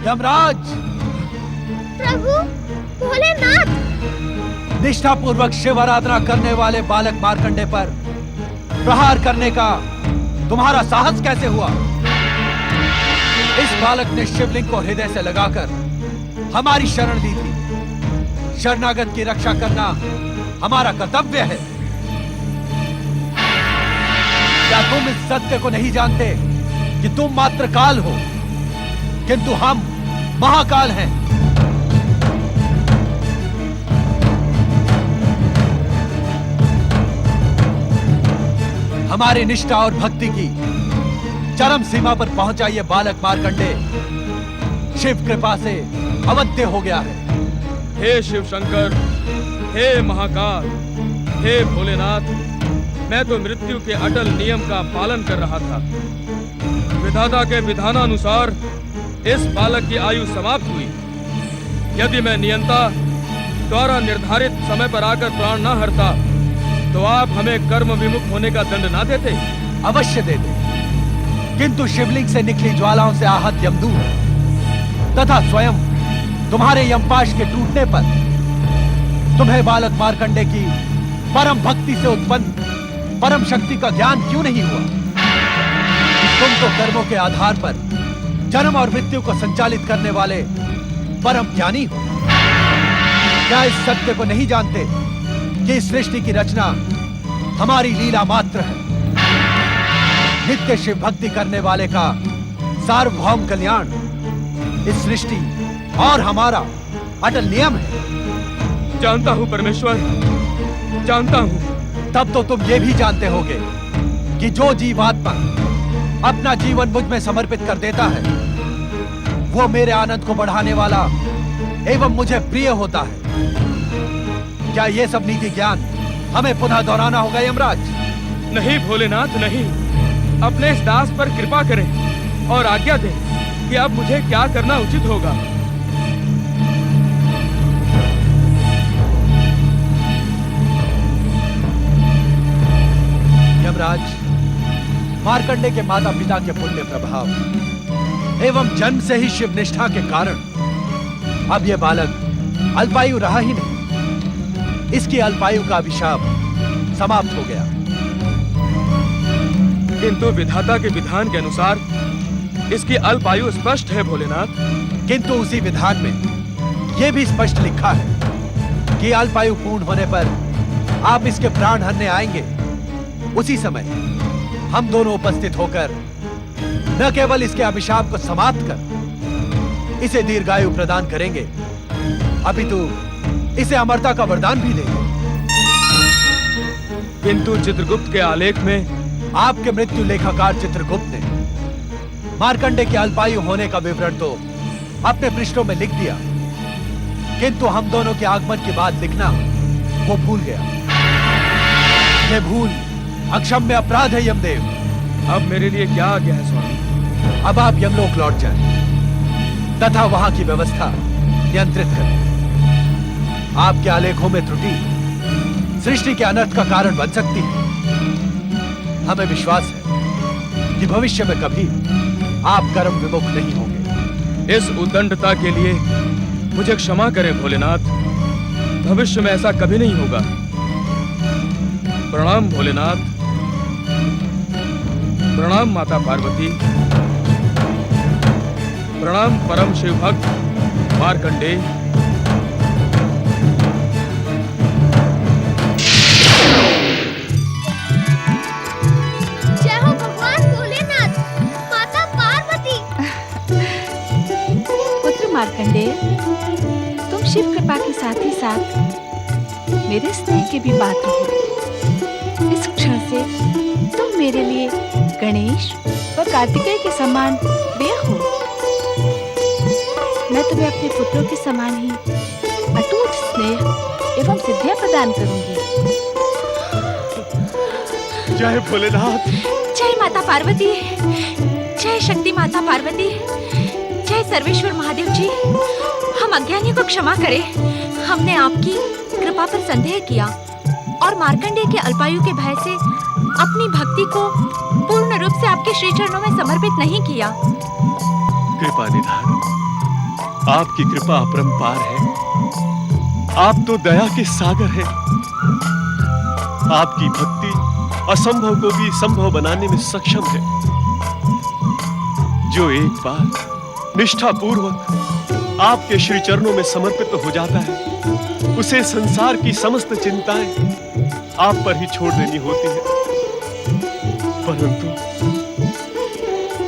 यमराज! प्रभु भोलेनाथ! निष्ठा पूर्वक शिव आराधना करने वाले बालक मार्कंडे पर प्रहार करने का तुम्हारा साहस कैसे हुआ? इस बालक ने शिवलिंग को हृदय से लगाकर हमारी शरण ली थी। शरणागत की रक्षा करना हमारा कर्तव्य है। क्या तुम इस सत्य को नहीं जानते कि तुम मात्र काल हो, किंतु हम महाकाल हैं? हमारी निष्ठा और भक्ति की चरम सीमा पर पहुंचा ये बालक मार्कंडे शिव कृपा से अवध्य हो गया है। हे शिव शंकर, हे महाकाल, हे भोलेनाथ, मैं तो मृत्यु के अटल नियम का पालन कर रहा था। विधाता के विधानानुसार इस बालक की आयु समाप्त हुई। यदि मैं नियंता द्वारा निर्धारित समय पर आकर प्राण न हरता तो आप हमें कर्म विमुख होने का दंड ना देते? अवश्य देते, किंतु शिवलिंग से निकली ज्वालाओं से आहत यमदूत तथा स्वयं तुम्हारे यमपाश के टूटने पर तुम्हें बालक मार्कंडे की परम भक्ति से उत्पन्न परम शक्ति का ज्ञान क्यों नहीं हुआ? तुम तो कर्मों के आधार पर जन्म और मृत्यु को संचालित करने वाले परम ज्ञानी हो। क्या इस सत्य को नहीं जानते कि इस सृष्टि की रचना हमारी लीला मात्र है? नित्य शिव भक्ति करने वाले का सार्वभौम कल्याण इस सृष्टि और हमारा अटल नियम है। जानता हूं परमेश्वर, जानता हूं। तब तो तुम ये भी जानते होगे कि जो जीवात्मा अपना जीवन मुझ में समर्पित कर देता है वो मेरे आनंद को बढ़ाने वाला एवं मुझे प्रिय होता है। क्या ये सब नीति ज्ञान हमें पुनः दोहराना होगा यमराज? नहीं भोलेनाथ, नहीं। अपने इस दास पर कृपा करें और आज्ञा दें कि अब मुझे क्या करना उचित होगा। यमराज, मार्कंडे के माता पिता के पुण्य प्रभाव एवं जन्म से ही शिव निष्ठा के कारण अब यह बालक अल्पायु रहा ही नहीं। इसकी अल्पायु का अभिशाप समाप्त हो गया। किंतु विधाता के विधान के अनुसार इसकी अल्पायु स्पष्ट है भोलेनाथ। किंतु उसी विधान में यह भी स्पष्ट लिखा है कि अल्पायु पूर्ण होने पर आप इसके प्राण हरने आएंगे। उसी समय हम दोनों उपस्थित होकर न केवल इसके अभिशाप को समाप्त कर इसे दीर्घायु प्रदान करेंगे, अपितु इसे अमरता का वरदान भी देंगे। किंतु चित्रगुप्त के आलेख में आपके मृत्यु लेखाकार चित्रगुप्त ने मार्कंडे के अल्पायु होने का विवरण तो अपने पृष्ठों में लिख दिया, किंतु हम दोनों के आगमन की बात लिखना वो भूल गया। यह भूल अक्षम्य अपराध है यमदेव। अब मेरे लिए क्या आज्ञा है स्वामी? अब आप यमलोक लौट जाएं तथा वहां की व्यवस्था नियंत्रित करें। आपके आलेखों में त्रुटि सृष्टि के अनर्थ का कारण बन सकती है। हमें विश्वास है कि भविष्य में कभी आप कर्म विमुख नहीं होंगे। इस उद्दंडता के लिए मुझे क्षमा करें भोलेनाथ। भविष्य में ऐसा कभी नहीं होगा। प्रणाम भोलेनाथ। प्रणाम माता पार्वती। प्रणाम परम शिव भक्त मार्कंडे। जय हो भगवान भोलेनाथ, माता पार्वती। पुत्र मार्कंडे, तुम शिव कृपा के साथ ही साथ मेरे स्नेह के भी पात्र हो। इस क्षण से तुम मेरे लिए गणेश व कार्तिकेय के समान प्रिय हो। मैं तुम्हें अपने पुत्रों के समान ही अटूट स्नेह एवं सिद्धियां प्रदान करूंगी। जय भोलेनाथ। जय माता पार्वती। जय शक्ति माता पार्वती। जय सर्वेश्वर महादेव जी। हम अज्ञानियों को क्षमा करें। हमने आपकी कृपा पर संदेह किया और मार्कंडे के अल्पायु के भय से अपनी भक्ति को पूर्ण रूप से आपके श्री चरणों में समर्पित नहीं किया। कृपा निधान, आपकी कृपा अपरंपार है। आप तो दया के सागर हैं। आपकी भक्ति असंभव को भी संभव बनाने में सक्षम है। जो एक बार निष्ठापूर्वक आपके श्री चरणों में समर्पित हो जाता है, उसे संसार की समस्त चिंताएं आप पर ही छोड़ देनी होती है। परंतु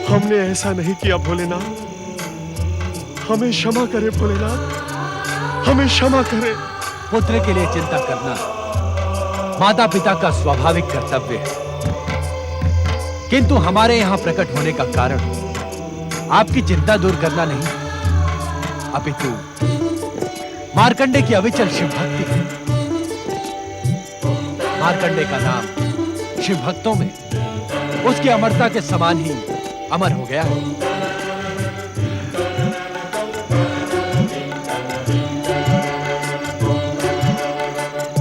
हमने ऐसा नहीं किया भोलेनाथ। हमें क्षमा करे भोलेनाथ, हमें क्षमा करे। पुत्र के लिए चिंता करना माता पिता का स्वाभाविक कर्तव्य है, किंतु हमारे यहां प्रकट होने का कारण आपकी चिंता दूर करना नहीं, अपितु मार्कंडे की अविचल शिव भक्ति है। मार्कंडे का नाम शिव भक्तों में उसकी अमरता के समान ही अमर हो गया है।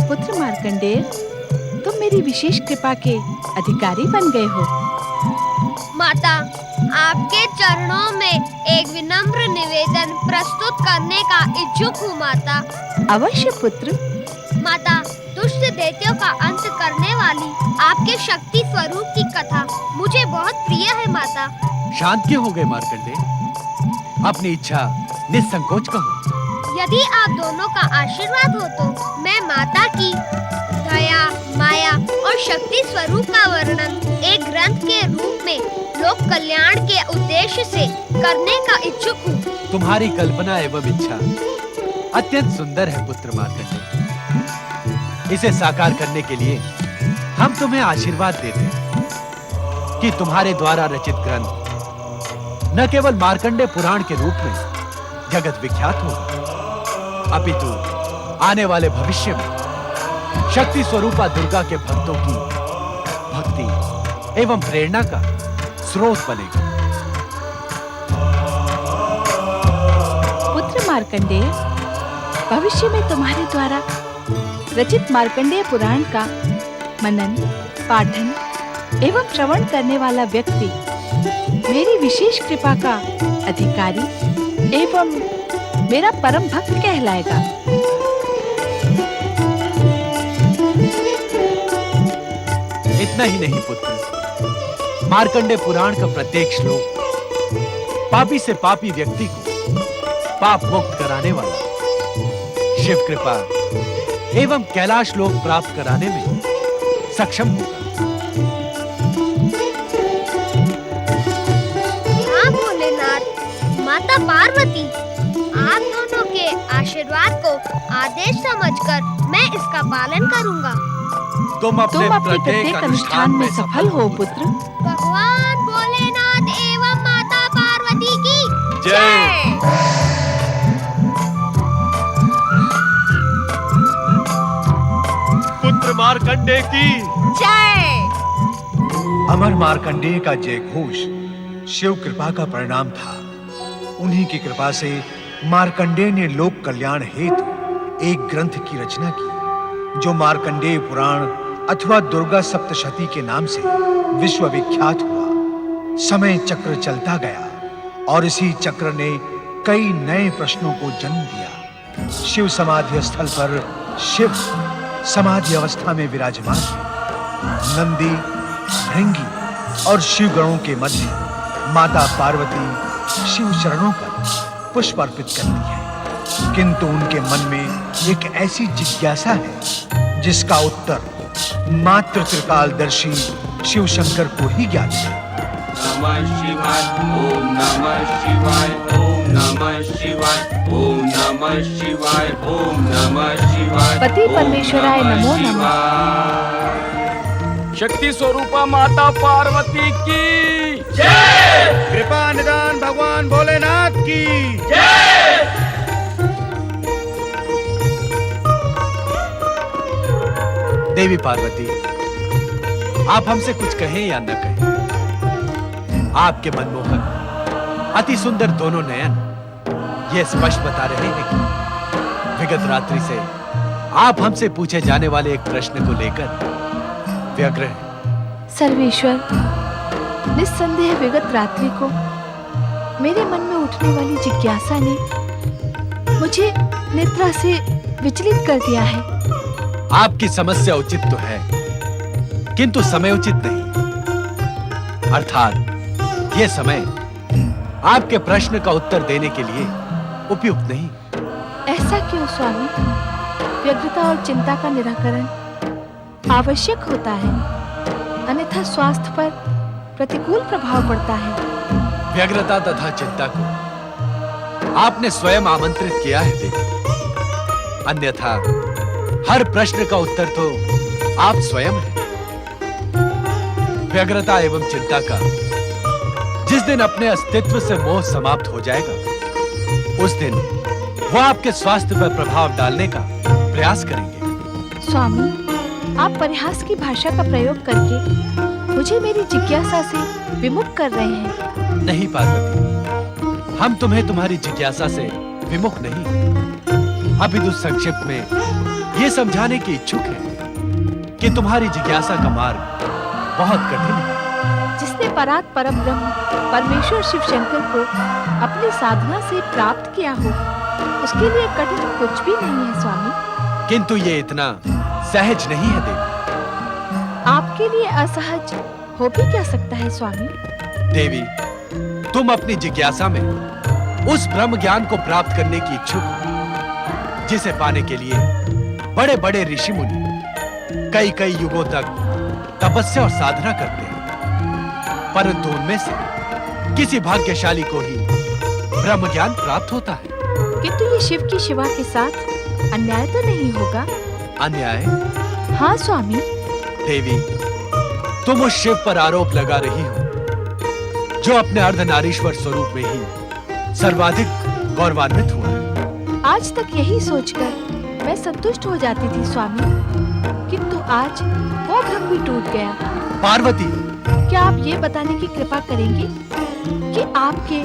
पुत्र मार्कंडेय, तुम मेरी विशेष कृपा के अधिकारी बन गए हो। माता, आपके चरणों में एक विनम्र निवेदन प्रस्तुत करने का इच्छुक हूँ माता। अवश्य पुत्र। माता, दुष्ट दैत्यों का अंत करने वाली आपके शक्ति स्वरूप की कथा मुझे बहुत प्रिय है माता। शांत क्यों हो गए मार्कंडे? अपनी इच्छा निसंकोच कहो। यदि आप दोनों का आशीर्वाद हो तो मैं माता की दया, माया और शक्ति स्वरूप का वर्णन एक ग्रंथ के रूप में लोक कल्याण के उद्देश्य से करने का इच्छुक हूँ। तुम्हारी कल्पना एवं इच्छा अत्यंत सुंदर है पुत्र मार्कंडे। इसे साकार करने के लिए हम तुम्हें आशीर्वाद देते हैं कि तुम्हारे द्वारा रचित ग्रंथ न केवल मार्कंडे पुराण के रूप में जगत विख्यात होगा, अपितु आने वाले भविष्य में शक्ति स्वरूपा दुर्गा के भक्तों की भक्ति एवं प्रेरणा का स्रोत बनेगा। पुत्र मार्कंडेय, भविष्य में तुम्हारे द्वारा रचित मार्कंडेय पुराण का मनन, पाठन एवं श्रवण करने वाला व्यक्ति मेरी विशेष कृपा का अधिकारी एवं मेरा परम भक्त कहलाएगा। इतना ही नहीं पुत्र, मार्कंडे पुराण का प्रत्येक श्लोक पापी से पापी व्यक्ति को पाप मुक्त कराने वाला, शिव कृपा एवं कैलाश लोक प्राप्त कराने में सक्षम होगा। हाँ भोलेनाथ, माता पार्वती, आप दोनों के आशीर्वाद को आदेश समझकर मैं इसका पालन करूंगा। तुम अपने प्रत्येक अनुष्ठान में सफल हो पुत्र। भगवान भोलेनाथ एवं माता पार्वती की जय। पुत्र मार्कंडे की जय। अमर मार्कंडेय का जय घोष शिव कृपा का परिणाम था। उन्हीं की कृपा से मार्कंडेय ने लोक कल्याण हेतु एक ग्रंथ की रचना की, जो मार्कंडेय पुराण अथवा दुर्गा सप्तशती के नाम से विश्व विख्यात हुआ। समय चक्र चलता गया और इसी चक्र ने कई नए प्रश्नों को जन्म दिया। शिव समाधि स्थल पर शिव समाधि अवस्था में विराजमान है। नंदी, भृंगी और शिव गणों के मध्य माता पार्वती शिव चरणों पर पुष्प अर्पित करती है, किंतु उनके मन में एक ऐसी जिज्ञासा है जिसका उत्तर मात्र त्रिकालदर्शी शिव शंकर को ही ज्ञात है। नमः शिवाय, ओम नमः शिवाय, ओम नमः शिवाय, ओम नमः शिवाय, ओम नमः शिवाय। पति परमेश्वराय नमो नमः। शक्ति स्वरूपा माता पार्वती की कृपा निदान भगवान भोलेनाथ की देवी पार्वती, आप हमसे कुछ कहें या न कहें, आपके मनमोहक अति सुंदर दोनों नयन ये स्पष्ट बता रहे हैं कि विगत रात्रि से आप हमसे पूछे जाने वाले एक प्रश्न को लेकर व्यग्र हैं। सर्वेश्वर, निस्संदेह विगत रात्रि को मेरे मन में उठने वाली जिज्ञासा ने मुझे निद्रा से विचलित कर दिया है। आपकी समस्या उचित तो है, किंतु समय उचित नहीं। अर्थात यह समय आपके प्रश्न का उत्तर देने के लिए उपयुक्त नहीं। ऐसा क्यों स्वामी? व्यग्रता और चिंता का निराकरण आवश्यक होता है, अन्यथा स्वास्थ्य पर प्रतिकूल प्रभाव पड़ता है। व्यग्रता तथा चिंता को आपने स्वयं आमंत्रित किया है देवी, अन्यथा हर प्रश्न का उत्तर तो आप स्वयं हैं। व्यग्रता एवं चिंता का जिस दिन अपने अस्तित्व से मोह समाप्त हो जाएगा, उस दिन वो आपके स्वास्थ्य पर प्रभाव डालने का प्रयास करेंगे। स्वामी, आप परिहास की भाषा का प्रयोग करके मुझे मेरी जिज्ञासा से विमुख कर रहे हैं। नहीं पार्वती, हम तुम्हें तुम्हारी जिज्ञासा से विमुख नहीं, अपितु संक्षिप्त में ये समझाने की इच्छुक है कि तुम्हारी जिज्ञासा का मार्ग बहुत कठिन है। जिसने परात परम ब्रह्म परमेश्वर शिव शंकर को अपनी साधना से प्राप्त किया हो, उसके लिए कठिन कुछ भी नहीं है स्वामी। किंतु ये इतना सहज नहीं है देवी। आपके लिए असहज हो भी क्या सकता है स्वामी? देवी, तुम अपनी जिज्ञासा में उस ब्रह्म ज्ञान को प्राप्त करने की इच्छुक हो, जिसे पाने के लिए बड़े बड़े ऋषि मुनि कई कई युगों तक तपस्या और साधना करते हैं, परंतु उनमें से किसी भाग्यशाली को ही ब्रह्म ज्ञान प्राप्त होता है। किंतु ये शिव की शिवा के साथ अन्याय तो नहीं होगा? अन्याय? हाँ स्वामी। देवी, तुम उस शिव पर आरोप लगा रही हो जो अपने अर्धनारीश्वर स्वरूप में ही सर्वाधिक गौरवान्वित हुआ है। आज तक यही सोचकर मैं संतुष्ट हो जाती थी स्वामी, किंतु आज वो भ्रम भी टूट गया। पार्वती, क्या आप ये बताने की कृपा करेंगे कि आपके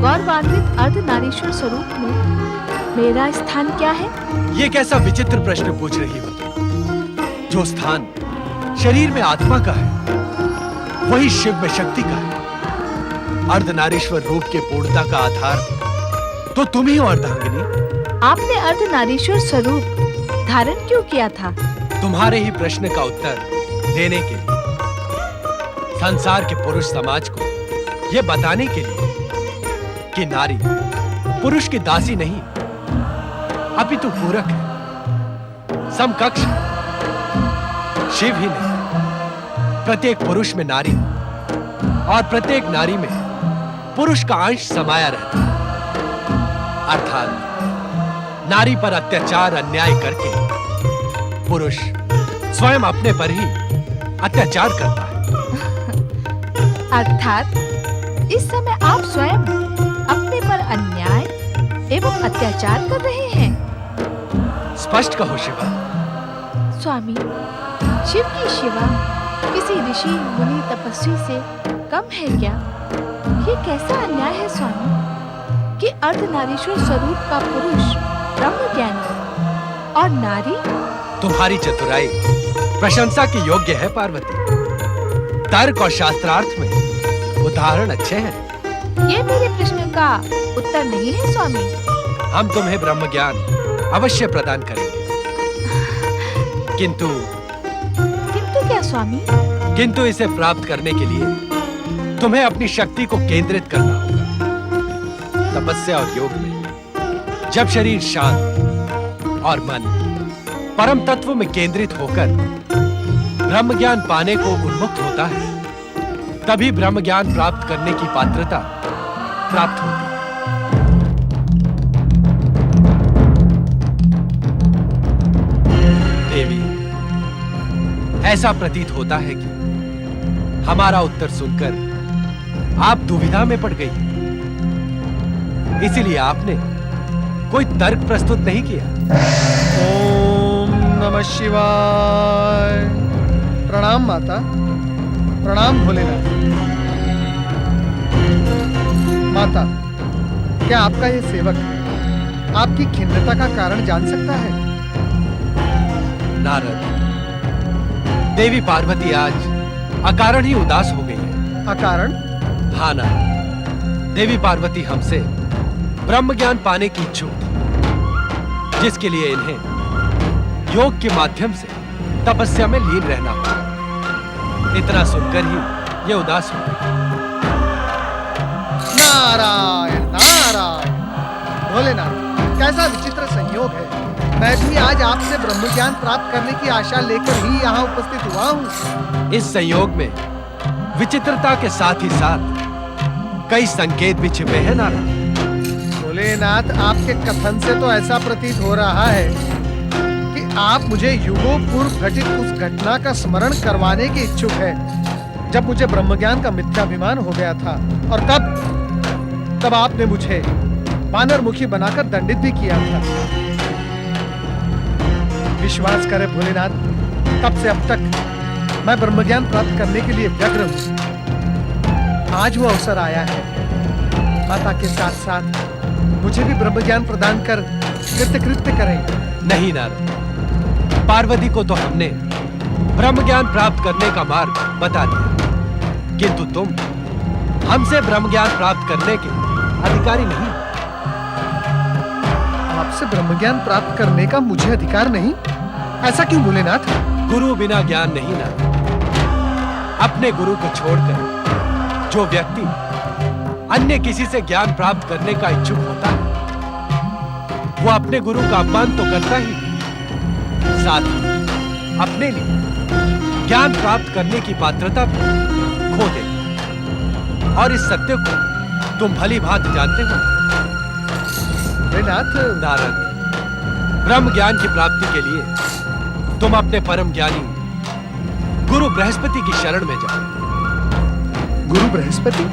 गौरवान्वित अर्धनारीश्वर स्वरूप में मेरा स्थान क्या है? ये कैसा विचित्र प्रश्न पूछ रही हो तुम? जो स्थान शरीर में आत्मा का है, वही शिव में शक्ति का है। अर्धनारीश्वर रूप के पूर्णता का आधार तो तुम ही हो अर्धांगिनी। आपने अर्धनारीश्वर स्वरूप धारण क्यों किया था? तुम्हारे ही प्रश्न का उत्तर देने के लिए, संसार के पुरुष समाज को यह बताने के लिए कि नारी पुरुष की दासी नहीं, अपितु पूरक है, समकक्ष है। शिव ही नहीं, प्रत्येक पुरुष में नारी और प्रत्येक नारी में पुरुष का अंश समाया रहता है। अर्थात नारी पर अत्याचार अन्याय करके पुरुष स्वयं अपने पर ही अत्याचार करता है। अर्थात इस समय आप स्वयं अपने पर अन्याय एवं अत्याचार कर रहे हैं। स्पष्ट कहो शिवा। स्वामी, शिव की शिवा किसी ऋषि मुनि तपस्वी से कम है क्या? ये कैसा अन्याय है स्वामी कि अर्धनारीश्वर स्वरूप का पुरुष ब्रह्म ज्ञानी और नारी? तुम्हारी चतुराई प्रशंसा के योग्य है पार्वती। तर्क और शास्त्रार्थ में उदाहरण अच्छे हैं। ये मेरे प्रश्न का उत्तर नहीं है स्वामी। हम तुम्हें ब्रह्म ज्ञान अवश्य प्रदान करेंगे, किंतु क्या स्वामी? किंतु इसे प्राप्त करने के लिए तुम्हें अपनी शक्ति को केंद्रित करना होगा। तपस्या और योग में जब शरीर शांत और मन परम तत्व में केंद्रित होकर ब्रह्म ज्ञान पाने को उन्मुक्त होता है, तभी ब्रह्म ज्ञान प्राप्त करने की पात्रता प्राप्त होती है। देवी, ऐसा प्रतीत होता है कि हमारा उत्तर सुनकर आप दुविधा में पड़ गई, इसीलिए आपने कोई तर्क प्रस्तुत नहीं किया। ओम नमः शिवाय। प्रणाम माता, प्रणाम भोलेनाथ। माता, क्या आपका ये सेवक आपकी खिन्नता का कारण जान सकता है? नारद, देवी पार्वती आज अकारण ही उदास हो गई है। अकारण? हाँ नारद, देवी पार्वती हमसे ब्रह्म ज्ञान पाने की इच्छुक थी, जिसके लिए इन्हें योग के माध्यम से तपस्या में लीन रहना होगा। इतना सुनकर ही ये उदास हो गए। नारायण नारायण। भोलेनाथ, कैसा विचित्र संयोग है। मैं भी आज आपसे ब्रह्म ज्ञान प्राप्त करने की आशा लेकर ही यहाँ उपस्थित हुआ हूँ। इस संयोग में विचित्रता के साथ ही साथ कई संकेत भी छिपे हैं नारद। भोलेनाथ, आपके कथन से तो ऐसा प्रतीत हो रहा है कि आप मुझे युगों पूर्व घटित उस घटना का स्मरण करवाने के इच्छुक है, जब मुझे ब्रह्मज्ञान का मिथ्याभिमान हो गया था, और तब आपने मुझे वानर मुखी बनाकर दंडित भी किया था। विश्वास करें भोलेनाथ, तब से अब तक मैं ब्रह्मज्ञान प्राप्त करने के लिए व्यग्र हूँ। आज वो अवसर आया है। माता के साथ साथ मुझे भी ब्रह्मज्ञान प्रदान कर कृत्य करें। नहीं नारद, पार्वती को तो हमने ब्रह्म ज्ञान प्राप्त करने का मार्ग बता दिया, किंतु तुम हमसे ब्रह्म ज्ञान प्राप्त करने के अधिकारी नहीं। आपसे ब्रह्मज्ञान प्राप्त करने का मुझे अधिकार नहीं? ऐसा क्यों भोलेनाथ? गुरु बिना ज्ञान नहीं नारद। अपने गुरु को छोड़कर जो व्यक्ति अन्य किसी से ज्ञान प्राप्त करने का इच्छुक होता है, वो अपने गुरु का अपमान तो करता ही, साथ ही अपने लिए ज्ञान प्राप्त करने की पात्रता भी खो देता। और इस सत्य को तुम भली भांति जानते हो नारद। ब्रह्म ज्ञान की प्राप्ति के लिए तुम अपने परम ज्ञानी गुरु बृहस्पति की शरण में जाओ। गुरु बृहस्पति?